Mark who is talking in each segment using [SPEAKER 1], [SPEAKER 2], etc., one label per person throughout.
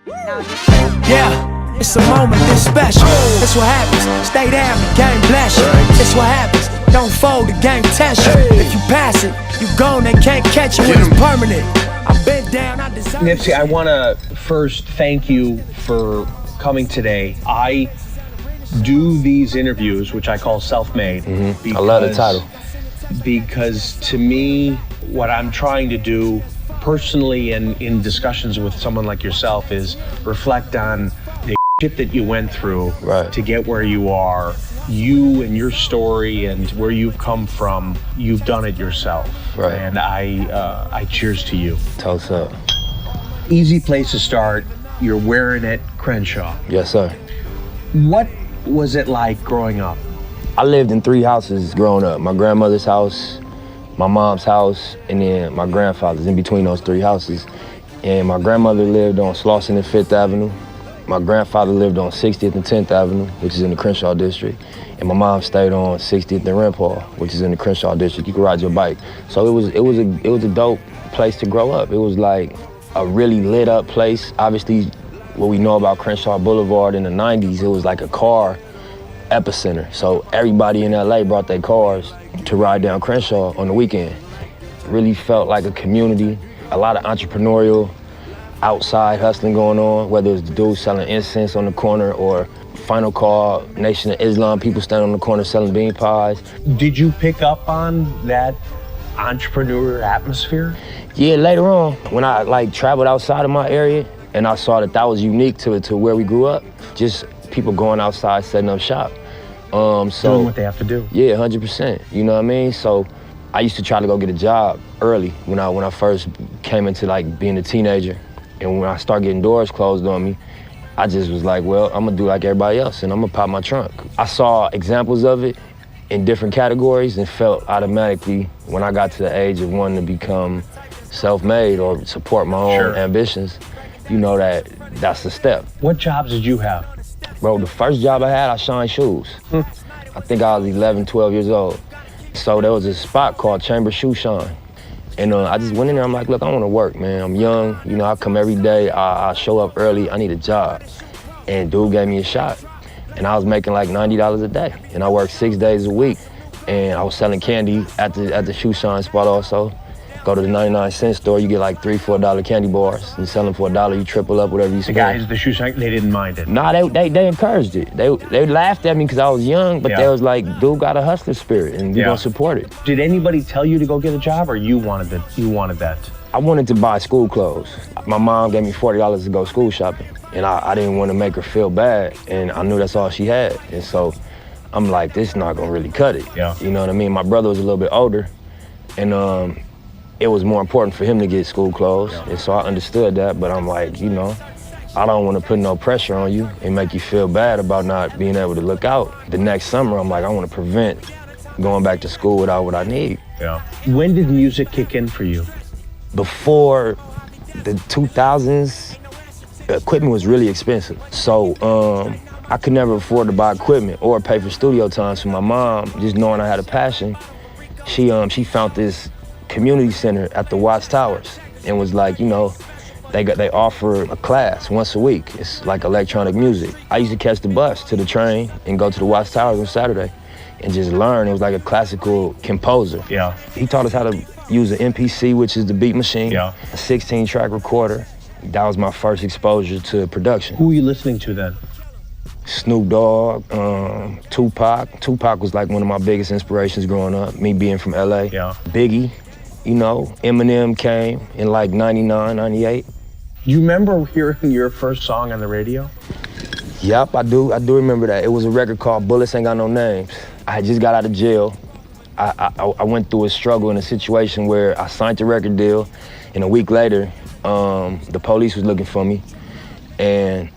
[SPEAKER 1] Yeah, it's a moment this special. That's what happens. Stay down, the game bless you. It's what happens. Don't fold, the game test you. If you pass it, you gone, they can't catch you when it's permanent. I've been down, I deserve it.
[SPEAKER 2] Nipsey, I want to first thank you for coming today. I do these interviews, which I call self-made.
[SPEAKER 3] I love the title.
[SPEAKER 2] Because to me, what I'm trying to do personally and in discussions with someone like yourself is reflect on the shit that you went through to get where you are. You and your story and where you've come from, you've done it yourself. And I cheers to you.
[SPEAKER 3] Toast up.
[SPEAKER 2] Easy place to start. You're wearing it, Crenshaw.
[SPEAKER 3] Yes, sir.
[SPEAKER 2] What was it like growing up?
[SPEAKER 3] I lived in 3 houses growing up. My grandmother's house, my mom's house, and then my grandfather's in between those 3 houses. And my grandmother lived on Slauson and 5th Avenue. My grandfather lived on 60th and 10th Avenue, which is in the Crenshaw district. And my mom stayed on 60th and Rempart, which is in the Crenshaw district. You could ride your bike. So it was a dope place to grow up. It was like a really lit up place. Obviously, what we know about Crenshaw Boulevard in the 90s, it was like a car epicenter. So everybody in LA brought their cars to ride down Crenshaw on the weekend. It really felt like a community, a lot of entrepreneurial outside hustling going on, whether it's the dudes selling incense on the corner or Final Call, Nation of Islam, people standing on the corner selling bean pies.
[SPEAKER 2] Did you pick up on that entrepreneur atmosphere?
[SPEAKER 3] Yeah, later on, when I traveled outside of my area and I saw that was unique to where we grew up, just people going outside, setting up shop.
[SPEAKER 2] Doing what they have to do.
[SPEAKER 3] Yeah, 100%, you know what I mean? So I used to try to go get a job early when I first came into being a teenager. And when I started getting doors closed on me, I just was like, well, I'm gonna do like everybody else and I'm gonna pop my trunk. I saw examples of it in different categories and felt automatically when I got to the age of wanting to become self-made or support my own ambitions, you know that's the step.
[SPEAKER 2] What jobs did you have?
[SPEAKER 3] Bro, the first job I had, I shined shoes. I think I was 11, 12 years old. So there was a spot called Chamber Shoe Shine. And I just went in there, I'm like, look, I want to work, man. I'm young, you know, I come every day, I show up early, I need a job. And dude gave me a shot. And I was making like $90 a day. And I worked 6 days a week. And I was selling candy at the shoe shine spot also. Go to the 99-cent store, you get like $3, $4 candy bars. You sell them for $1, you triple up whatever you spend.
[SPEAKER 2] The guys at the shoe shine, they didn't mind it.
[SPEAKER 3] Nah, they encouraged it. They laughed at me because I was young, but they was like, dude got a hustler spirit and we gonna support it.
[SPEAKER 2] Did anybody tell you to go get a job or you wanted that?
[SPEAKER 3] I wanted to buy school clothes. My mom gave me $40 to go school shopping and I didn't want to make her feel bad and I knew that's all she had. And so I'm like, this is not gonna really cut it. You know what I mean? My brother was a little bit older and it was more important for him to get school clothes. And so I understood that, but I'm like, you know, I don't want to put no pressure on you and make you feel bad about not being able to look out. The next summer, I'm like, I want to prevent going back to school without what I need.
[SPEAKER 2] When did music kick in for you?
[SPEAKER 3] Before the 2000s, equipment was really expensive. So I could never afford to buy equipment or pay for studio time. So my mom, just knowing I had a passion, she found this community center at the Watts Towers and was like, you know, they offer a class once a week. It's like electronic music. I used to catch the bus to the train and go to the Watts Towers on Saturday and just learn. It was like a classical composer. He taught us how to use an MPC, which is the beat machine, a 16-track recorder. That was my first exposure to production.
[SPEAKER 2] Who were you listening to then?
[SPEAKER 3] Snoop Dogg, Tupac. Tupac was like one of my biggest inspirations growing up, me being from LA. Biggie. You know, Eminem came in like 99, 98.
[SPEAKER 2] You remember hearing your first song on the radio?
[SPEAKER 3] Yep, I do remember that. It was a record called Bullets Ain't Got No Names. I had just got out of jail. I went through a struggle in a situation where I signed the record deal, and a week later, the police was looking for me, and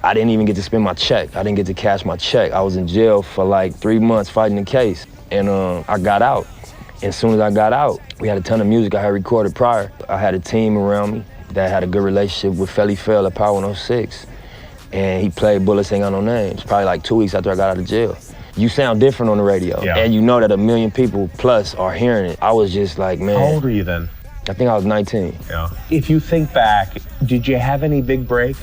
[SPEAKER 3] I didn't even get to spend my check. I didn't get to cash my check. I was in jail for like 3 months fighting the case, and I got out. And as soon as I got out, we had a ton of music I had recorded prior. I had a team around me that had a good relationship with Felly Fell at Power 106. And he played Bullets Ain't Got No Names, probably like 2 weeks after I got out of jail. You sound different on the radio. And you know that 1 million people plus are hearing it. I was just like, man.
[SPEAKER 2] How old were you then?
[SPEAKER 3] I think I was 19.
[SPEAKER 2] If you think back, did you have any big break?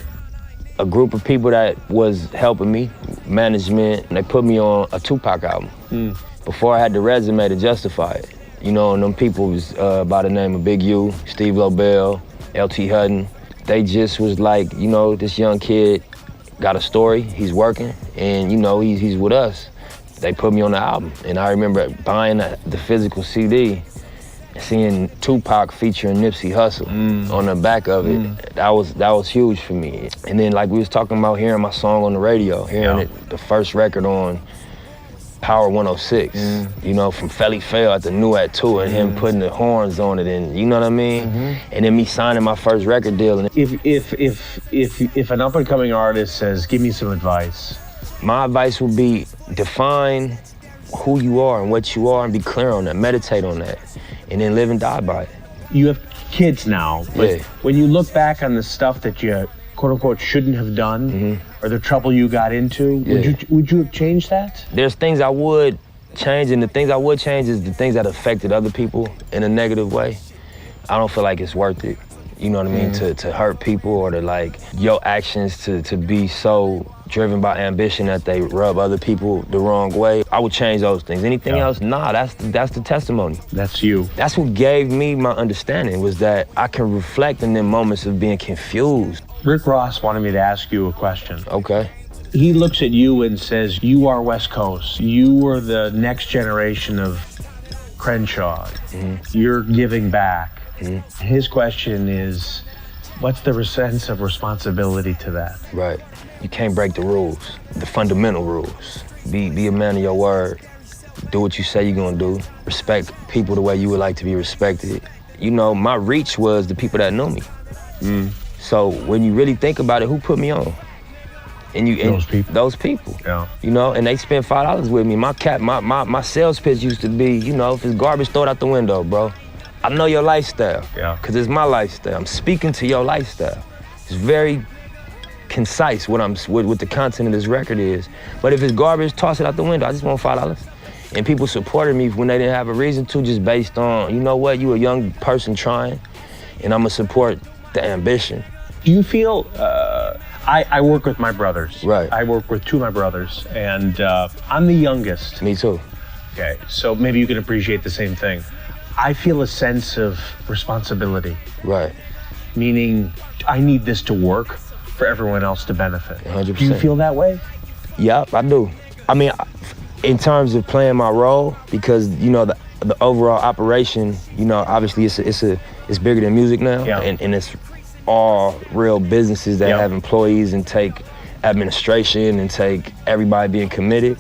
[SPEAKER 3] a group of people that was helping me, management, and they put me on a Tupac album. Before I had the resume to justify it. You know, and them people was by the name of Big U, Steve Lobel, LT Hutton. They just was like, you know, this young kid got a story, he's working, and you know, he's with us. They put me on the album, and I remember buying the physical CD, seeing Tupac featuring Nipsey Hussle on the back of it. That was huge for me. And then like we was talking about hearing my song on the radio, hearing it, the first record on Power 106, you know, from Felly Fail at the New at 2 and him putting the horns on it, and you know what I mean? And then me signing my first record deal. And
[SPEAKER 2] If an up-and-coming artist says, give me some advice.
[SPEAKER 3] My advice would be define who you are and what you are and be clear on that, meditate on that, and then live and die by it.
[SPEAKER 2] You have kids now, but when you look back on the stuff that you quote-unquote shouldn't have done, or the trouble you got into, would you have changed that?
[SPEAKER 3] There's things I would change, and the things I would change is the things that affected other people in a negative way. I don't feel like it's worth it, you know what I mean, to hurt people or to like your actions to be so driven by ambition that they rub other people the wrong way. I would change those things. Anything else, nah, that's the testimony.
[SPEAKER 2] That's you.
[SPEAKER 3] That's what gave me my understanding, was that I can reflect in them moments of being confused.
[SPEAKER 2] Rick Ross wanted me to ask you a question.
[SPEAKER 3] Okay.
[SPEAKER 2] He looks at you and says, you are West Coast. You were the next generation of Crenshaw. You're giving back. His question is, what's the sense of responsibility to that?
[SPEAKER 3] Right. You can't break the rules, the fundamental rules. Be a man of your word. Do what you say you're gonna do. Respect people the way you would like to be respected. You know, my reach was the people that knew me. So when you really think about it, who put me on? And those people.
[SPEAKER 2] Yeah.
[SPEAKER 3] You know, and they spent $5 with me. My sales pitch used to be, you know, if it's garbage, throw it out the window, bro. I know your lifestyle.
[SPEAKER 2] Yeah.
[SPEAKER 3] Cause it's my lifestyle. I'm speaking to your lifestyle. It's very concise what the content of this record is. But if it's garbage, toss it out the window. I just want $5. And people supported me when they didn't have a reason to, just based on, you know what, you a young person trying, and I'ma support the ambition.
[SPEAKER 2] Do you feel, I work with my brothers.
[SPEAKER 3] Right.
[SPEAKER 2] I work with two of my brothers, and I'm the youngest.
[SPEAKER 3] Me too.
[SPEAKER 2] Okay, so maybe you can appreciate the same thing. I feel a sense of responsibility.
[SPEAKER 3] Right.
[SPEAKER 2] Meaning, I need this to work for everyone else to benefit.
[SPEAKER 3] 100%.
[SPEAKER 2] Do you feel that way?
[SPEAKER 3] Yep, I do. I mean, in terms of playing my role, because, you know, the overall operation, you know, obviously it's bigger than music now, and it's all real businesses that have employees and take administration and take everybody being committed.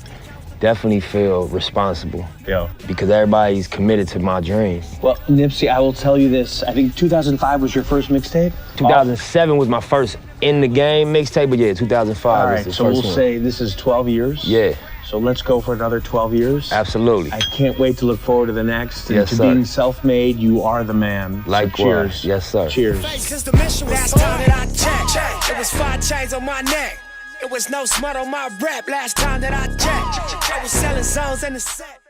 [SPEAKER 3] Definitely feel responsible.
[SPEAKER 2] Yeah.
[SPEAKER 3] Because everybody's committed to my dream.
[SPEAKER 2] Well, Nipsey, I will tell you this. I think 2005 was your first mixtape?
[SPEAKER 3] 2007 was my first in the game mixtape, but yeah, 2005 was the first one.
[SPEAKER 2] So we'll say this is 12 years?
[SPEAKER 3] Yeah.
[SPEAKER 2] So let's go for another 12 years?
[SPEAKER 3] Absolutely.
[SPEAKER 2] I can't wait to look forward to the next. And
[SPEAKER 3] yes,
[SPEAKER 2] to
[SPEAKER 3] sir.
[SPEAKER 2] being self-made, you are the man.
[SPEAKER 3] Likewise.
[SPEAKER 2] So cheers.
[SPEAKER 3] Yes, sir.
[SPEAKER 2] Cheers.
[SPEAKER 1] Last time that I checked, it was 5 chains on my neck. It was no smut on my rap last time that I checked. I was selling zones in the set.